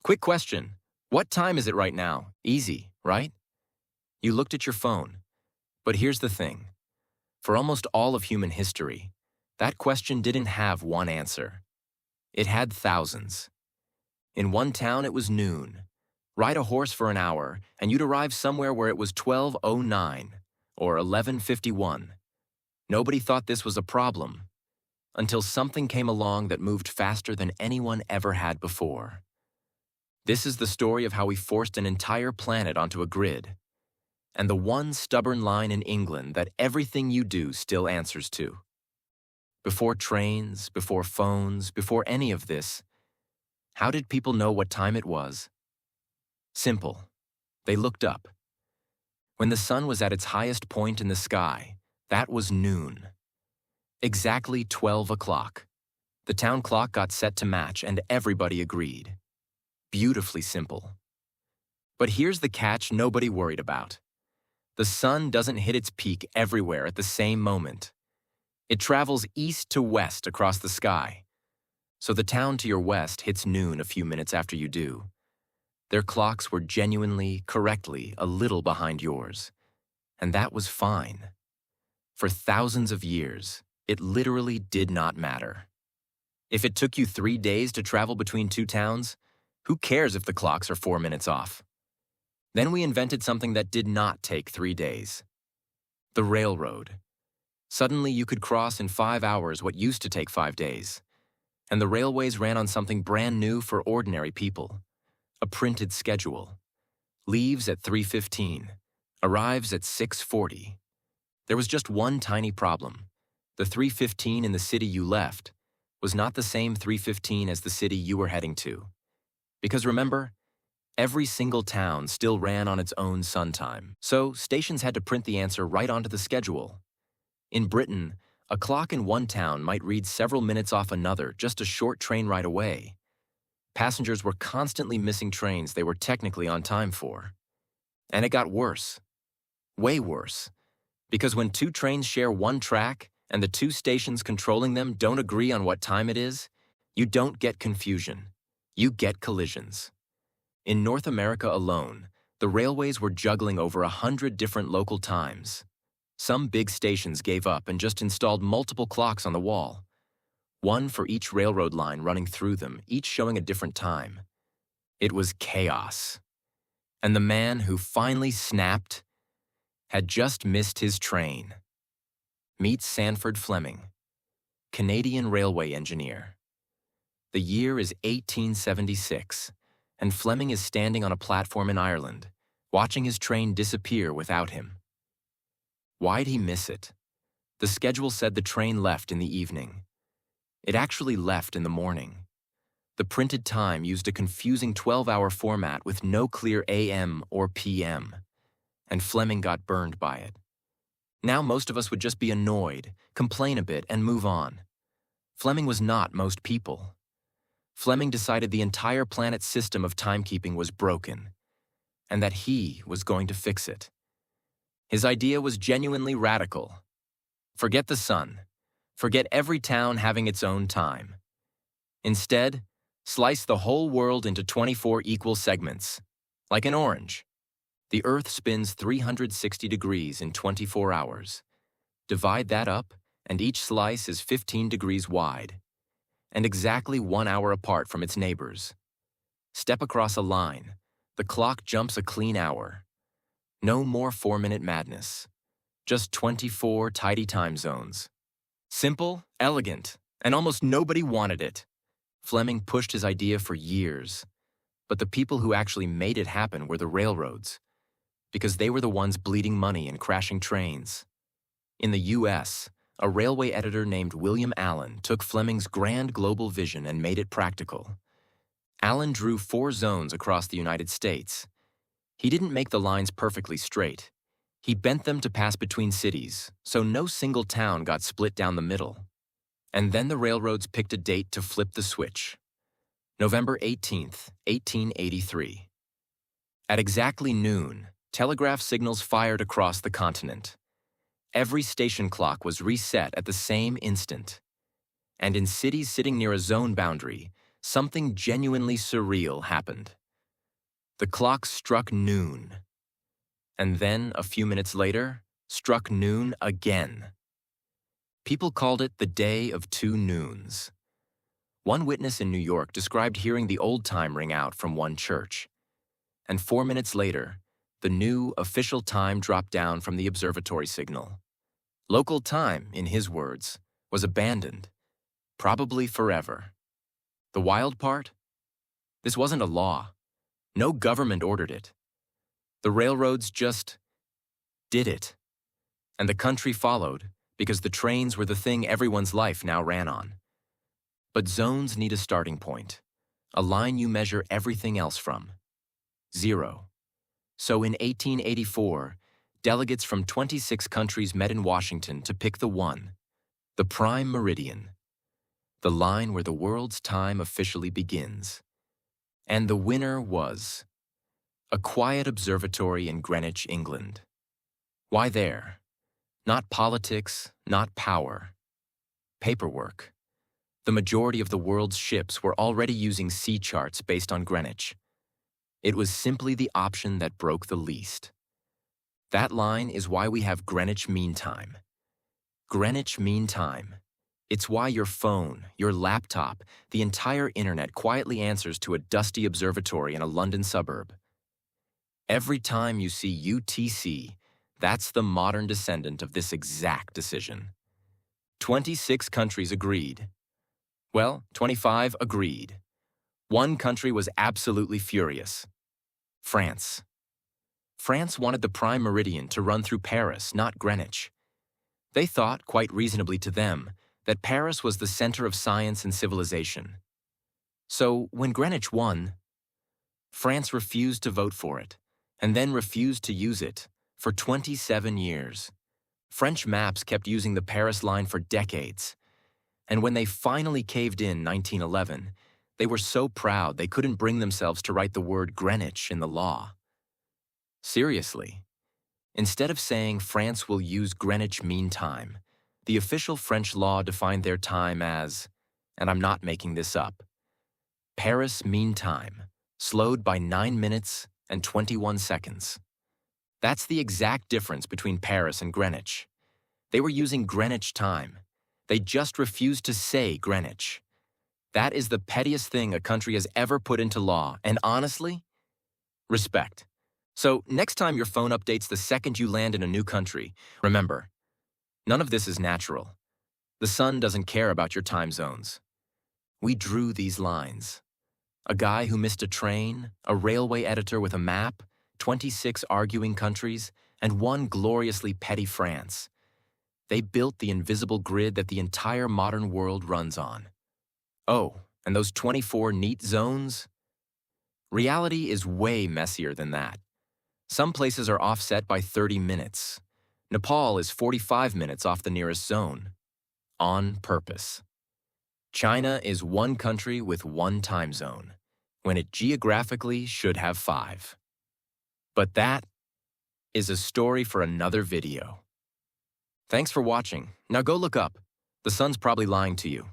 Quick question. What time is it right now? Easy, right? You looked at your phone. But here's the thing. For almost all of human history, that question didn't have one answer. It had thousands. In one town, it was noon. Ride a horse for an hour, and you'd arrive somewhere where it was 12:09 or 11:51. Nobody thought this was a problem until something came along that moved faster than anyone ever had before. This is the story of how we forced an entire planet onto a grid, and the one stubborn line in England that everything you do still answers to. Before trains, before phones, before any of this, how did people know what time it was? Simple. They looked up. When the sun was at its highest point in the sky, that was noon. Exactly 12 o'clock. The town clock got set to match, and everybody agreed. Beautifully simple. But here's the catch nobody worried about. The sun doesn't hit its peak everywhere at the same moment. It travels east to west across the sky. So the town to your west hits noon a few minutes after you do. Their clocks were genuinely, correctly, a little behind yours. And that was fine. For thousands of years, it literally did not matter. If it took you 3 days to travel between two towns, who cares if the clocks are 4 minutes off? Then we invented something that did not take 3 days. The railroad. Suddenly you could cross in 5 hours what used to take 5 days. And the railways ran on something brand new for ordinary people. A printed schedule. Leaves at 3:15. Arrives at 6:40. There was just one tiny problem. The 3:15 in the city you left was not the same 3:15 as the city you were heading to. Because remember, every single town still ran on its own sun time, so stations had to print the answer right onto the schedule. In Britain, a clock in one town might read several minutes off another just a short train ride away. Passengers were constantly missing trains they were technically on time for. And it got worse. Way worse. Because when two trains share one track and the two stations controlling them don't agree on what time it is, you don't get confusion. You get collisions. In North America alone, the railways were juggling over 100 different local times. Some big stations gave up and just installed multiple clocks on the wall. One for each railroad line running through them, each showing a different time. It was chaos. And the man who finally snapped had just missed his train. Meet Sanford Fleming, Canadian railway engineer. The year is 1876, and Fleming is standing on a platform in Ireland, watching his train disappear without him. Why'd he miss it? The schedule said the train left in the evening. It actually left in the morning. The printed time used a confusing 12-hour format with no clear AM or PM, and Fleming got burned by it. Now most of us would just be annoyed, complain a bit, and move on. Fleming was not most people. Fleming decided the entire planet's system of timekeeping was broken, and that he was going to fix it. His idea was genuinely radical. Forget the sun. Forget every town having its own time. Instead, slice the whole world into 24 equal segments, like an orange. The Earth spins 360 degrees in 24 hours. Divide that up, and each slice is 15 degrees wide, and exactly 1 hour apart from its neighbors. Step across a line. The clock jumps a clean hour. No more 4-minute madness. Just 24 tidy time zones. Simple, elegant, and almost nobody wanted it. Fleming pushed his idea for years. But the people who actually made it happen were the railroads, because they were the ones bleeding money and crashing trains. In the U.S., a railway editor named William Allen took Fleming's grand global vision and made it practical. Allen drew 4 zones across the United States. He didn't make the lines perfectly straight. He bent them to pass between cities, so no single town got split down the middle. And then the railroads picked a date to flip the switch. November 18th, 1883. At exactly noon, telegraph signals fired across the continent. Every station clock was reset at the same instant. And in cities sitting near a zone boundary, something genuinely surreal happened. The clock struck noon, and then, a few minutes later, struck noon again. People called it the Day of Two Noons. One witness in New York described hearing the old time ring out from one church. And 4 minutes later, the new official time dropped down from the observatory signal. Local time, in his words, was abandoned, probably forever. The wild part? This wasn't a law. No government ordered it. The railroads just did it. And the country followed because the trains were the thing everyone's life now ran on. But zones need a starting point, a line you measure everything else from. 0. So in 1884, delegates from 26 countries met in Washington to pick the one, the prime meridian, the line where the world's time officially begins. And the winner was a quiet observatory in Greenwich, England. Why there? Not politics, not power. Paperwork. The majority of the world's ships were already using sea charts based on Greenwich. It was simply the option that broke the least. That line is why we have Greenwich Mean Time. Greenwich Mean Time. It's why your phone, your laptop, the entire internet quietly answers to a dusty observatory in a London suburb. Every time you see UTC, that's the modern descendant of this exact decision. 26 countries agreed. Well, 25 agreed. One country was absolutely furious. France. France wanted the prime meridian to run through Paris, not Greenwich. They thought, quite reasonably to them, that Paris was the center of science and civilization. So, when Greenwich won, France refused to vote for it, and then refused to use it for 27 years. French maps kept using the Paris line for decades, and when they finally caved in 1911, they were so proud they couldn't bring themselves to write the word Greenwich in the law. Seriously. Instead of saying France will use Greenwich Mean Time, the official French law defined their time as, and I'm not making this up, Paris Mean Time, slowed by 9 minutes and 21 seconds. That's the exact difference between Paris and Greenwich. They were using Greenwich time. They just refused to say Greenwich. That is the pettiest thing a country has ever put into law, and honestly, respect. So next time your phone updates the second you land in a new country, remember, none of this is natural. The sun doesn't care about your time zones. We drew these lines. A guy who missed a train, a railway editor with a map, 26 arguing countries, and one gloriously petty France. They built the invisible grid that the entire modern world runs on. Oh, and those 24 neat zones? Reality is way messier than that. Some places are offset by 30 minutes. Nepal is 45 minutes off the nearest zone. On purpose. China is one country with one time zone, when it geographically should have 5. But that is a story for another video. Thanks for watching. Now go look up. The sun's probably lying to you.